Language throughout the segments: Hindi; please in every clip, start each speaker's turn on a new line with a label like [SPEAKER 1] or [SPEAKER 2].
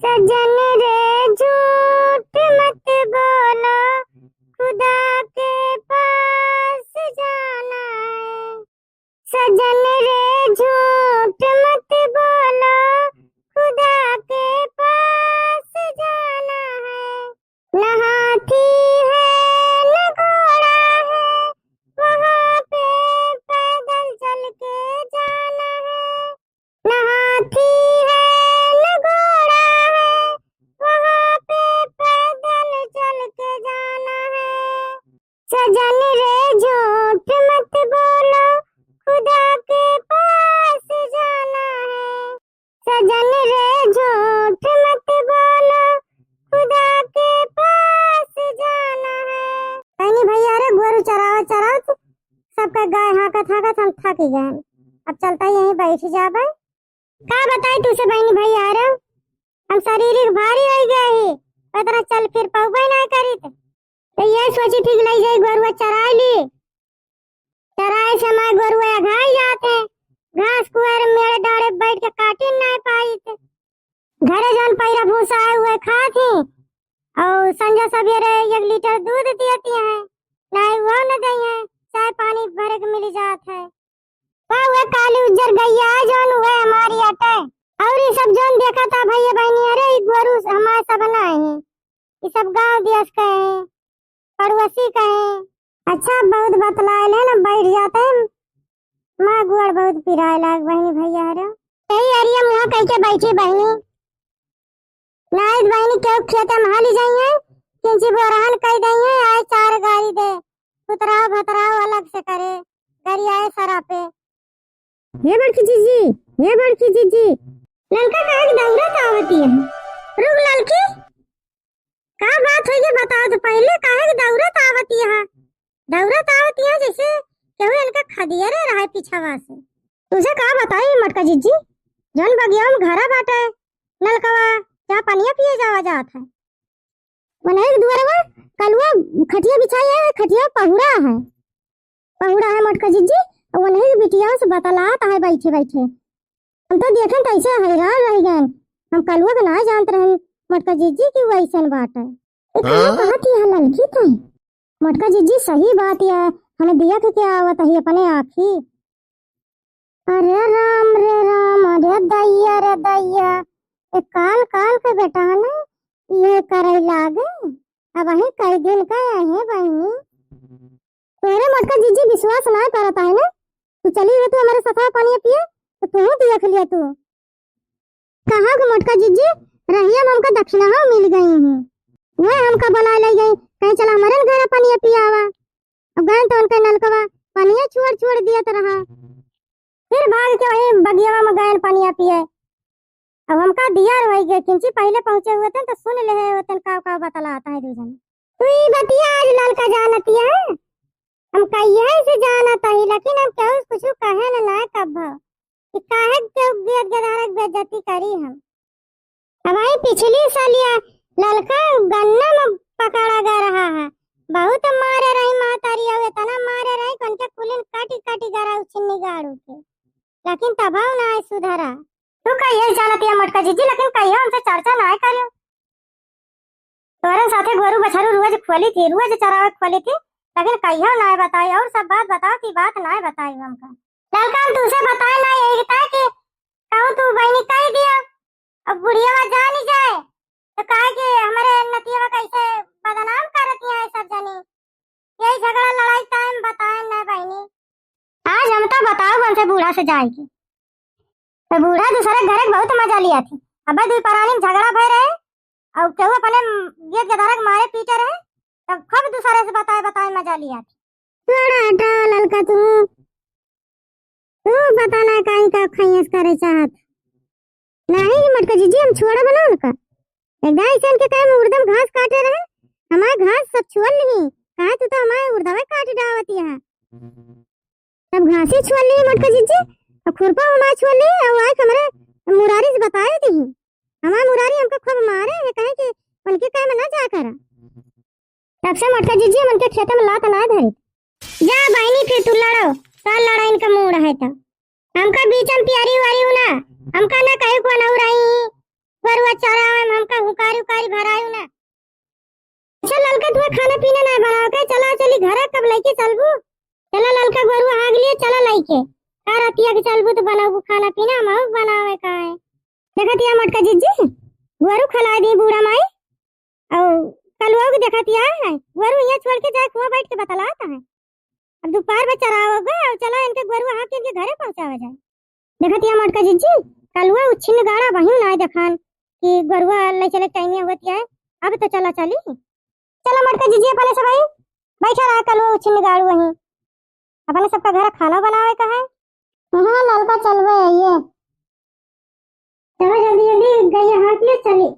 [SPEAKER 1] सजन रे झूठ मत बोलो, खुदा के पास जाना है। सजन रे झूठ मत बोलो, खुदा के पास जाना है। न हाथी है न घोड़ा है, वहाँ पे पैदल चल के जाना है। न हाथी है न घोड़ा है, वहाँ पे पैदल चल के जाना है। सजन रे झूठ मत बोलो, खुदा के पास जाना है। सजन रे झूठ मत बोलो, खुदा के पास जाना है। कहीं भैया रे गोरू चरावत सबका गाय हाकत हम थक गए। अब चलता यहीं बैठ जाबे। का बताई तुसे बहनी भैया रे, हम शारीरिक भारी हो गए ही, इतना चल फिर पाऊबे ना करी तो ये सोची थी कि ले जाई गोरुआ चराई ली। चराए समय गोरुआ घाई जाते, घास कुआर मेरे डाड़े बैठ के काटी ना पाई थे। घरे जौन पैरा भूसा है हुए खाती और संजय सवेरे 1 लीटर दूध देती है, नहीं वो न दई है, चाय पानी भरे के मिल जात है। वह काली उज्जर गैया जौन हुए हमारी अटे और ये सब जौन देखा था भैया बहनी, अरे गोरु हमारे सब ना है, ये सब गांव देश के हैं, पड़ोसी के हैं। अच्छा बहुत बतलाए ले ना बैठ जाते हैं। माँ गुआर बहुत पिराए लाग बहनी भैया रे, यही अरिया मुँह कह के बैठी बहनी। नाइट बहनी क्यों खेते में हाली जाइए, किंची बोरान कह दई है, आए 4 गाड़ी दे, उतराव भतराव अलग से करे, गरी आए सरा पे। ये बड़की जीजी ललका काहे की दौड़त आवती है। रुक ललकी, का बात है ये बताओ तो पहले, काहे की दौड़त आवती है। दौड़त आवती है जैसे केहू इनका खदियरे रहा पीछावा से। तुझे का बताई मटका जीजी, जौन बगिया में घरा बाटे नलकवा क्या पानिया पिए जावा जात है। मने एक दुआरवा कलवा खटिया बिछाया है, खटिया पहुड़ा है मटका जीजी, और नहीं बिटिया से बतलाता है बैठे बैठे। हम तो देखें तो ऐसे हैरान रह गए, हम कलवा का ना जानते रहे मटका जीजी की वैसन बात है। बात है लड़की तो मटका जीजी सही बात है, हमें दिया के क्या आवत है अपने आँखी। अरे राम अरे दैया काल के बेटा ने ये करे लागे। अब वही कई दिन का है बहनी, तेरे मटका जीजी विश्वास ना करता है ना। तू चली गई, तू हमारे सफा पानी पिए तो तू देख लिया। तू कहाँ के मटका जीजी, रहिया में हमका दक्षिणा मिल गई है, वह हमका बुला ले गई, कहीं चला हमारे घर पानी पियावा। अब गए तो उनका नलकवा पानी छोड़ दिया तो रहा, फिर भाग के वही बगिया में गए पानी पिए। अब हमका दिया रह गए, किंची पहले पहुंचे हुए थे तो सुन ले होते का बतलाता है दूजन। तू ही बतिया आज ललका जानती है, हम कहिए से जानता ही, लेकिन हम क्यों कुछ कहे ना कब कि काहे के गेद गदारक बेइज्जती करी हम। अब आई पिछली सालिया ललका गन्ना में पकड़ा गा रहा है, बहुत मारे रही मातारी और इतना मारे रही कौन के कुलिन काटी गरा उछिन्नी गाड़ू के, लेकिन तबाव ना सुधरा। तू कहिए जानती है मटका जीजी, लेकिन कहिए हमसे चर्चा ना करियो। तोरे साथे गोरू बछरू रोज खोली थी, रोज चरावे खोली थी, लेकिन कहियो ना बताई, और सब बात बताओ की बात ना बताई हमका। ललका तुझसे बताए ना यही था कि कहूँ तू बहनी कह दिया, अब बुढ़िया जान ही जाए तो कहे कि हमारे नतिया कैसे बदनाम करती है सब जनी। यही झगड़ा लड़ाई टाइम बताए ना बहनी। आज हम तो बताओ हमसे बूढ़ा से जाएगी तो बूढ़ा दूसरे घर बहुत मजा लिया थी। अब दो परानी झगड़ा भय रहे और केहू अपने गेट गदारक मारे पीटे रहे, तब खूब दूसरे से बताए मजा लिया थी। थोड़ा हटा ललका, तू बताना कहीं का खैस करे चाहत नहीं मटका जीजी, हम छोड़ा बनाओ ना का एक गाय सन के कहे उर्दम घास काटे रहे, हमारे घास सब छोड़ ली, कहा तू तो हमारे उर्दवा काट डावती है, सब घास ही छोड़ ली मटका जीजी, और खुरपा हमारे छोड़ ली। और आज हमारे मुरारी से बताए थी, हमारे मुरारी हमको खूब मारे है, कहे कि उनके कहे में ना जा कर। तब से मटका जीजी उनके खेत में लात ना धरी, जा बहनी फिर तू लड़ो, कल लड़ा इनका मूड है तो हमका बीच में प्यारी वारी ना, हमका ना कहे को ना उड़ाई बरुआ चरावे दुपारी भरायु ना। अच्छा ललका तुम्हें खाना पीना ना बनाओ के चला चली घरे कब लेके चलबू। चला ललका गोरु आग लिए चला लेके का रतिया के चलबू तो बनाबू खाना पीना हम बनावे का है। देखतिया मटका जीजी गोरु खला दी बूढ़ा माई और कलुआ को देखतिया है गोरु यहाँ छोड़ के जाए कुआं बैठ के बतलाता है। अब दोपहर में चराओगे और चलो इनके गोरु हाँ के इनके घरे पहुंचावा जाए। देखतिया मटका जीजी कलुआ उछिन गाड़ा वहीं ना देखान कि गोरुआ ले चले टाइम होती है। अब तो चला चली चला मटका जीजी अपने सब बैठा रहा कलुआ उछिन गाड़ू वहीं अपने सबका घर खाना बनावे का है। हाँ ललका चलवे ये चलो जल्दी जल्दी गैया हाथ ले चली।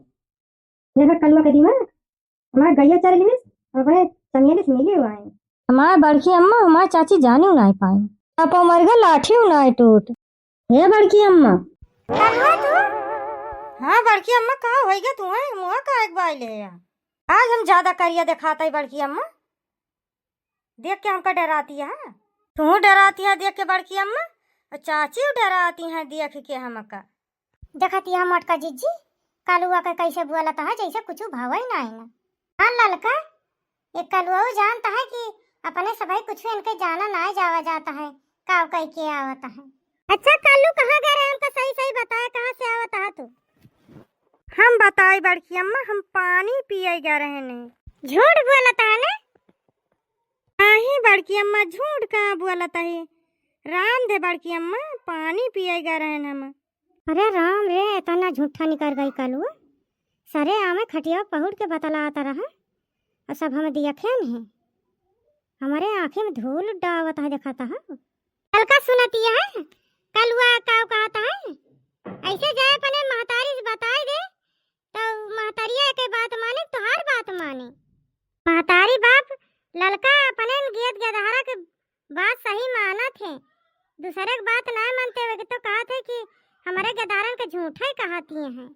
[SPEAKER 2] देखा कलुआ के दीवा हमारा गैया चल गई और बड़े चंगेले से मिले हुए हैं। हमारे बड़की अम्मा हमारी चाची जानी नहीं पाई आप मर गए लाठी नहीं टूट। हे बड़की अम्मा
[SPEAKER 1] कलुआ तू
[SPEAKER 2] हाँ बड़की अम्मा कहाँ हो गया तू है मुँह का एक बार ले आज हम ज्यादा करिया दिखाता है बड़की अम्मा देख के हमका डराती है। तू डराती है देख के बड़की अम्मा और चाची डराती है देख के हमका।
[SPEAKER 1] देखतिया मटका जीजी कलुआ का कैसे बोलता है जैसे कुछ भावा ही नहीं ना। हाँ ललका एक कलुआ जानता है कि अपने सभी कुछ इनके जाना ना जावा जाता है काव कह के आवता है। अच्छा कल्लू कहाँ गए रहे हमको सही सही बताया कहाँ से आवता है तू।
[SPEAKER 2] हम बताए बड़की अम्मा हम पानी पिए गए रहे ने।
[SPEAKER 1] झूठ बोलता है ना।
[SPEAKER 2] नहीं बड़की अम्मा झूठ कहाँ बोलता है राम दे बड़की अम्मा पानी पिए गए रहे हम।
[SPEAKER 1] अरे राम रे इतना झूठा निकल गई कलुआ सरे आमे खटिया पहुड़ के बतलाता रहा और सब हमें देखे नहीं हमारे आंखें में धूल डावता है दिखाता है। हल्का सुनती है कलुआ काव कहता है ऐसे जाए अपने महतारी से बताए दे तो महतारिया के बात माने तो हर बात माने। महतारी बाप ललका अपने गेट गदहारा के बात सही माना थे दूसरे की बात ना मानते हुए तो कहा थे कि हमारे गदारन के झूठा ही कहती हैं।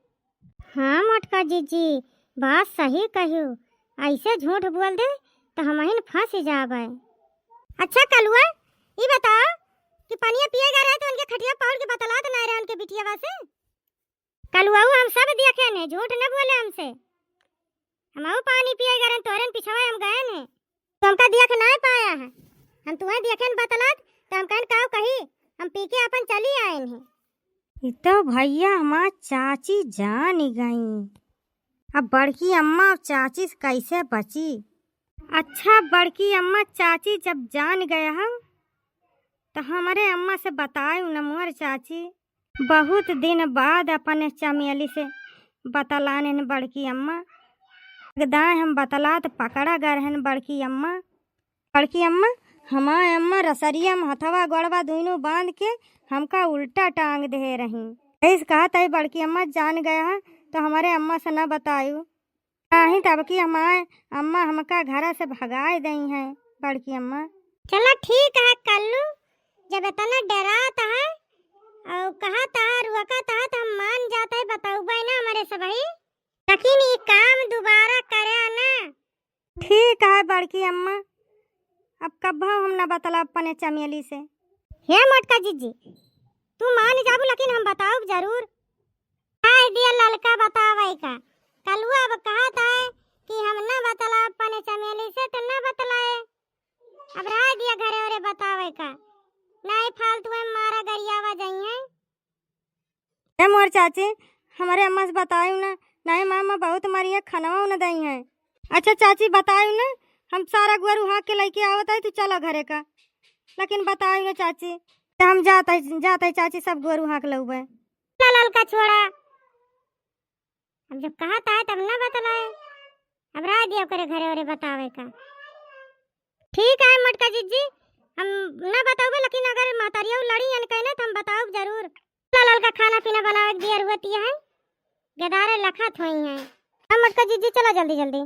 [SPEAKER 1] हाँ मटका जीजी बात सही कहियो ऐसे झूठ बोल दे तो हम ही फंस जावे। अच्छा कलुआ ये बताओ कि पानी पिएगा रहे तो उनके खटिया पहुड़ के बतला तो नहीं रहे उनके बिटिया से। कलुआ हम सब देखे ने झूठ न बोले हमसे हम पानी पिएगा रहे तोरन पिछवा हम गए ने तो हमका देख नहीं पाया है हम तुम्हें देखे न बतला तो हम कहन काव कही हम पी के अपन चली आए हैं।
[SPEAKER 2] तो भैया हमार चाची जान गई अब बड़की अम्मा चाची से कैसे बची। अच्छा बड़की अम्मा चाची जब जान गया हम तो हमारे अम्मा से बताए न मोर चाची बहुत दिन बाद अपने चमेली से बतलाने न बड़की अम्मा दाए हम बतला तो पकड़ा गए हैं बड़की अम्मा हमारे अम्मा रसरिया में हथवा गड़वा दोनों बांध के हमका उल्टा टांग दे रही। ऐसे कहा था बड़की अम्मा जान गया है तो हमारे अम्मा से न बतायू नहीं तब की हमारे अम्मा हमका घर से भगाए दी हैं बड़की अम्मा।
[SPEAKER 1] चलो ठीक है कल्लू जब इतना डराता है और कहता है रुकता है तो हम मान जाते है बताऊ भाई ना हमारे सभी लेकिन ये काम दोबारा करे ना।
[SPEAKER 2] ठीक है बड़की अम्मा अब कब हम न बतला अपने चमेली से।
[SPEAKER 1] हे मटका जीजी तू मान जाबू लेकिन हम बताओ जरूर काय दिया ललका बतावे का कलुआ अब कहता है कि हम न बतला अपने चमेली से तो न बतलाए अब राय दिया घरे औरे बतावे का नहीं फालतू में मारा गरियावा जाई है।
[SPEAKER 2] मोर चाची हमारे अम्मा से बतायू ना नहीं मामा बहुत मारिया खाना न दई है। अच्छा चाची बतायू ना हम सारा गुरु हाँ के लेके आवत है तू चला घरे का लेकिन बतायू ना चाची हम जाते चाची सब गुरु हाँ के लउबे
[SPEAKER 1] लाल का छोड़ा अब जब कहता है तब ना बतलाए अब राय दिया करे घरे औरे बतावे का। ठीक है मटका जीजी हम ना बताओगे लेकिन अगर मातारिया लड़ी या कहना तो हम बताओ जरूर। लाल का खाना पीना बनावे दिया हुआ है गदारे लखत हुई हैं। हम मटका जीजी चलो जल्दी जल्दी।